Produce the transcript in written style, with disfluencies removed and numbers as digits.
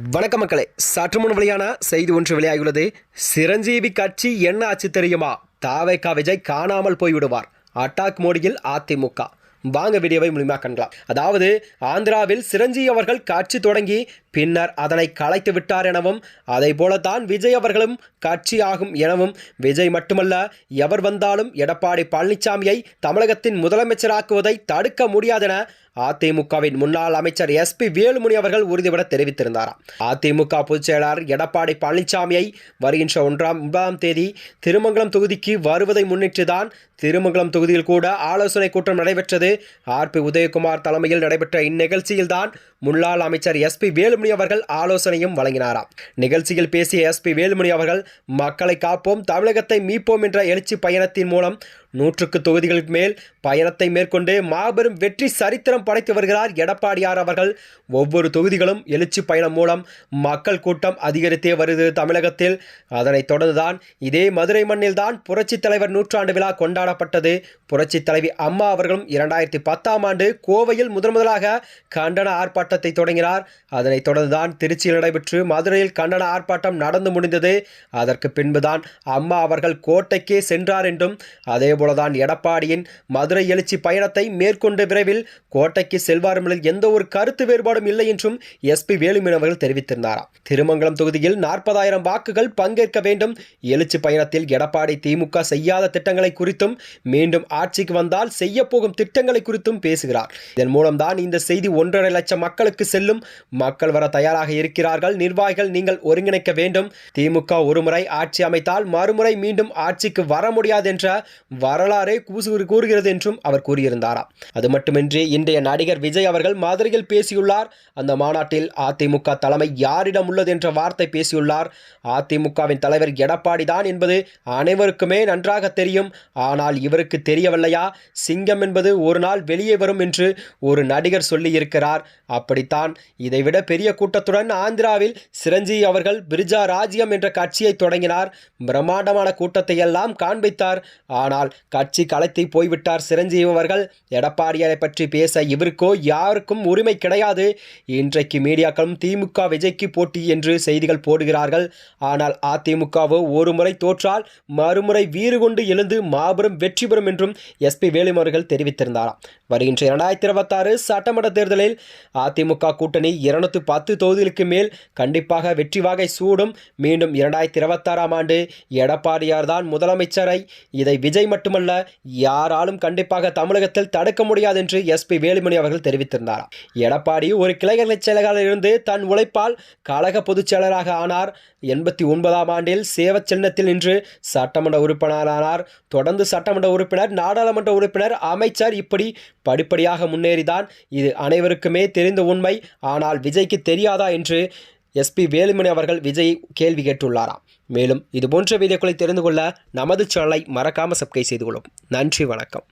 வணக்க மக்களே, சற்று முன் வெளியான செய்தி ஒன்று வெளியாகியுள்ளது. சிரஞ்சீவி கட்சி என்ன ஆச்சு தெரியுமா? தாவேகா விஜய் காணாமல் போய்விடுவார். அட்டாக் மோடியில் அதிமுக. வாங்க வீடியோவை முழுமையாக காணலாம். அதாவது ஆந்திராவில் சிரஞ்சீவி அவர்கள் கட்சி தொடங்கி பின்னர் அதனை கலைத்து விட்டார் எனவும், அதை போலத்தான் விஜய் அவர்களும் கட்சி ஆகும் எனவும், விஜய் மட்டுமல்ல எவர் வந்தாலும் எடப்பாடி பழனிசாமியை தமிழகத்தின் முதலமைச்சராக்குவதை தடுக்க முடியாதென அதிமுகவின் முன்னாள் அமைச்சர் SP வேலுமணி அவர்கள் உறுதிபட தெரிவித்திருந்தாராம். அதிமுக பொதுச் செயலாளர் எடப்பாடி பழனிசாமியை வருகின்ற 1ஆம் தேதி திருமங்கலம் தொகுதிக்கு வருவதை முன்னிட்டுதான் திருமங்கலம் தொகுதியில் கூட ஆலோசனை கூட்டம் நடைபெற்றது. RP உதயகுமார் தலைமையில் நடைபெற்ற இந்நிகழ்ச்சியில்தான் முன்னாள் அமைச்சர் SP வேலுமணி அவர்கள் ஆலோசனையும் வழங்கினாராம். நிகழ்ச்சியில் பேசிய SP வேலுமணி அவர்கள், மக்களை காப்போம், தமிழகத்தை மீட்போம் என்ற எழுச்சி பயணத்தின் மூலம் 100 தொகுதிகளுக்கு மேல் பயணத்தை மேற்கொண்டு மாபெரும் வெற்றி சரித்திரம் படைத்து வருகிறார் எடப்பாடியார் அவர்கள். ஒவ்வொரு தொகுதிகளும் எழுச்சி பயணம் மூலம் மக்கள் கூட்டம் அதிகரித்தே வருது தமிழகத்தில். அதனைத் தொடர்ந்துதான் இதே மதுரை மண்ணில் தான் புரட்சித் தலைவர் நூற்றாண்டு விழா கொண்டாடப்பட்டது. புரட்சித் தலைவி அம்மா அவர்களும் 2010ஆம் ஆண்டு கோவையில் முதலாக கண்டன ஆர்ப்பாட்டத்தை தொடங்கினார். அதனைத் தொடர்ந்துதான் திருச்சியில் நடைபெற்று மதுரையில் கண்டன ஆர்ப்பாட்டம் நடந்து முடிந்தது. அதற்கு பின்புதான் அம்மா அவர்கள் கோட்டைக்கே சென்றார் என்றும், அதேபோலதான் எடப்பாடியின் மதுரை எழுச்சி பயணத்தை மேற்கொண்டு விரைவில் கோட்டைக்கு செல்வார் என்பதில் எந்த ஒரு கருத்து வேறுபாடும் இல்லை என்றும் SP வேலுமணி அவர்கள் தெரிவித்திருந்தாராம். திருமங்கலம் தொகுதியில் 40,000 வாக்குகள் பங்கேற்க வேண்டும். எழுச்சி பயணத்தில் எடப்பாடி திமுக செய்யாத திட்டங்களை குறித்தும், மீண்டும் ஆட்சிக்கு வந்தால் செய்ய போகும் திட்டங்களை குறித்தும் பேசுகிறார். இதன் மூலம்தான் இந்த செய்தி 1.5 லட்சம் மக்களுக்கு செல்லும். மக்கள் வர தயாராக இருக்கிறார்கள். நிர்வாகிகள் நீங்கள் ஒருங்கிணைக்க வேண்டும். திமுக ஒருமுறை ஆட்சி அமைத்தால் மறுமுறை மீண்டும் ஆட்சிக்கு வர முடியாது என்ற வரலாறே கூறுகிறது என்றும் அவர் கூறியிருந்தாராம். அது மட்டுமின்றி இன்றைய நடிகர் விஜய் அவர்கள் மதுரையில் பேசியுள்ளார். அந்த மாநாட்டில் அதிமுக தலைமை யாரிடம் உள்ளது என்ற வார்த்தை பேசியுள்ளார். அதிமுகவின் தலைவர் எடப்பாடி தான் என்பது அனைவருக்குமே நன்றாக தெரியும். ஆனால் இவருக்கு தெரியவில்லையா? சிங்கம் என்பது ஒரு நாள் வெளியே வரும் என்று ஒரு நடிகர் சொல்லி இருக்கிறார். அப்படித்தான் இதைவிட பெரிய கூட்டத்துடன் ஆந்திராவில் சிரஞ்சீவி அவர்கள் பிரிஜா ராஜ்யம் என்ற கட்சியை தொடங்கினார். பிரம்மாண்டமான கூட்டத்தை எல்லாம் காண்பித்தார். ஆனால் கட்சி கலைத்து போய்விட்டார் சிரஞ்சீவி அவர்கள். எடப்பாடியாரை பற்றி பேச இவருக்கோ யாருக்கும் உரிமை கிடையாது. இன்றைக்கு மீடியாக்களும் திமுக விஜய்க்கு போட்டி என்று செய்திகள் போடுகிறார்கள். ஆனால் அதிமுகவோ ஒரு முறை தோற்றால் மறுமுறை வீறு கொண்டு எழுந்து மாபெரும் வெற்றி பெறும் என்றும் SP வேலுமணி அவர்கள் தெரிவித்திருந்தாராம். வருகின்ற 2026 சட்டமன்ற தேர்தலில் அதிமுக கூட்டணி 210 தொகுதிகளுக்கு மேல் கண்டிப்பாக வெற்றி வாகை சூடும். மீண்டும் 2026ஆம் ஆண்டு எடப்பாடியார் தான் முதலமைச்சரை இதை விஜய் மட்டுமல்ல யாராலும் கண்டிப்பாக தமிழகத்தில் தடுக்க முடியாது என்று SP வேலுமணி அவர்கள் தெரிவித்திருந்தாராம். எடப்பாடி ஒரு கிளைக்கழக செயலாளர் இருந்து தன் உழைப்பால் கழக பொதுச் செயலராக ஆனார். 89ஆம் ஆண்டில் சேவ சின்னத்தில் நின்று சட்டமன்ற உறுப்பினரானார். தொடர்ந்து சட்டமன்ற உறுப்பினர், நாடாளுமன்ற உறுப்பினர், அமைச்சர், இப்படி படிப்படியாக முன்னேறிதான். இது அனைவருக்குமே தெரிந்த உண்மை. ஆனால் விஜய்க்கு தெரியாதா என்று SP வேலுமணி அவர்கள் விஜய் கேள்வி கேட்டுள்ளாராம். மேலும் இதுபோன்ற வீடியோக்களை தெரிந்து கொள்ள நமது சேனலை மறக்காமல் சப்ஸ்கிரைப் செய்து கொள்ளும். நன்றி, வணக்கம்.